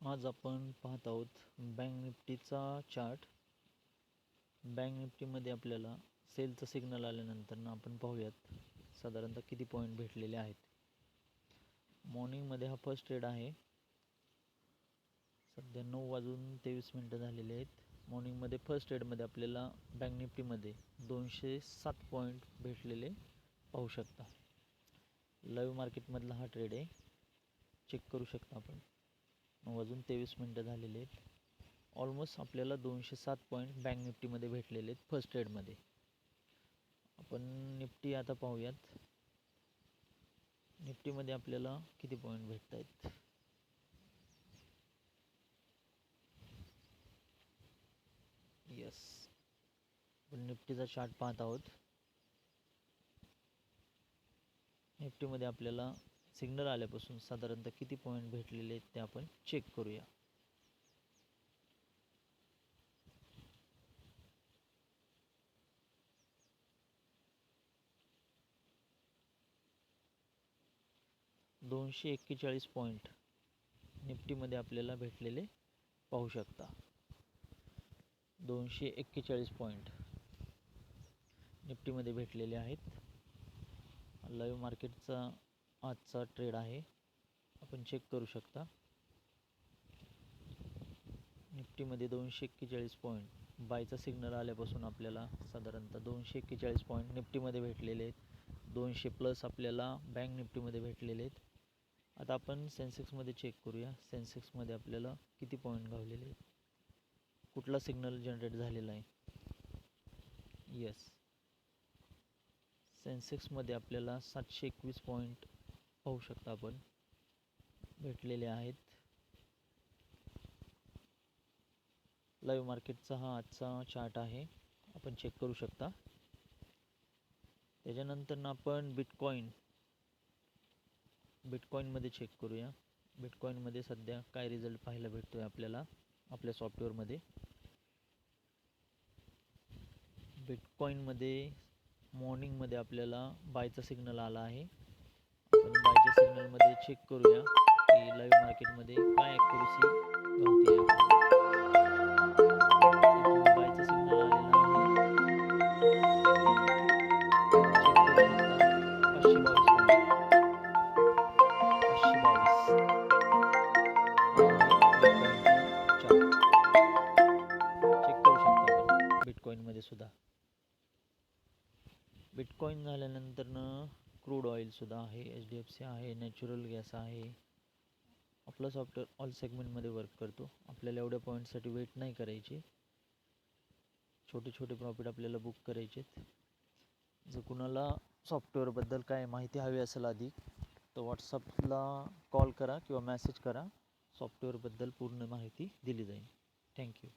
आज आपण पाहत आहोत बँक निफ्टीचा चार्ट. बँक निफ्टीमध्ये आपल्याला सेलचं सिग्नल आल्यानंतर आपण पाहूयात साधारणतः किती पॉईंट भेटलेले आहेत. मॉर्निंगमध्ये हा फर्स्ट ट्रेड आहे. सध्या 9:23 झालेले आहेत. मॉर्निंगमध्ये फर्स्ट ट्रेडमध्ये आपल्याला बँक निफ्टीमध्ये 207 पॉईंट भेटलेले पाहू शकता. लाईव्ह मार्केटमधला हा ट्रेड आहे, चेक करू शकता आपण. 9:23 झालेले आहेत. ऑलमोस्ट आपल्याला 207 पॉईंट बँक निफ्टीमध्ये भेटलेले आहेत फर्स्ट ट्रेडमध्ये. आपण निफ्टी आता पाहूयात. निफ्टीमध्ये आपल्याला किती पॉईंट भेटत आहेत. यस, आपण निफ्टीचा चार्ट पाहत आहोत. निफ्टीमध्ये आपल्याला सिग्नल आल्यापासून साधारणतः किती पॉईंट भेटलेले आहेत ते आपण चेक करूया. $241 पॉईंट निफ्टीमध्ये आपल्याला भेटलेले पाहू शकता. 241 पॉईंट निफ्टीमध्ये भेटलेले आहेत. लाईव्ह मार्केटचा आजचा ट्रेड आहे, आपण चेक करू शकता. निफ्टीमध्ये 241 पॉईंट बायचा सिग्नल आल्यापासून आपल्याला साधारणतः 241 पॉईंट निफ्टीमध्ये भेटलेले आहेत. 200 प्लस आपल्याला बँक निफ्टीमध्ये भेटलेले आहेत. आता आपण सेन्सेक्समध्ये चेक करूया. सेन्सेक्समध्ये आपल्याला किती पॉईंट गावलेले आहेत, कुठला सिग्नल जनरेट झालेला आहे. यस, सेन्सेक्समध्ये आपल्याला 721 पॉईंट पाहू शकता आपण भेटलेले आहेत. लाईव्ह मार्केटचा हा आजचा चार्ट आहे, आपण चेक करू शकता. त्याच्यानंतर आपण बिटकॉईनमध्ये चेक करूया. बिटकॉईनमध्ये सध्या काय रिझल्ट पाहायला भेटतोय आपल्याला आपल्या सॉफ्टवेअरमध्ये. बिटकॉईनमध्ये मॉर्निंगमध्ये आपल्याला बायचा सिग्नल आला आहे. आपण बायच्या सिग्नलमध्ये चेक करूया की लाईव्ह मार्केटमध्ये काय ॲक्युरसी गावते. बायचा सिग्नल आलेला आहे, चेक करू शकता. 522 चेक करू शकता आपण बिटकॉईनमध्ये सुद्धा. बिटकॉईन झाल्यानंतर क्रूड ऑइल सुद्धा आहे, HDFC आहे, नॅचरल गॅस आहे. आपलं सॉफ्टवेअर ऑल सेगमेंटमध्ये वर्क करतो. आपल्याला एवढ्या पॉईंटसाठी वेट नाही करायची. छोटे छोटे प्रॉफिट आपल्याला बुक करायचे. जर कुणाला सॉफ्टवेअरबद्दल काय माहिती हवी असेल अधिक, तर व्हॉट्सअपला कॉल करा किंवा मेसेज करा. सॉफ्टवेअरबद्दल पूर्ण माहिती दिली जाईल. थँक्यू.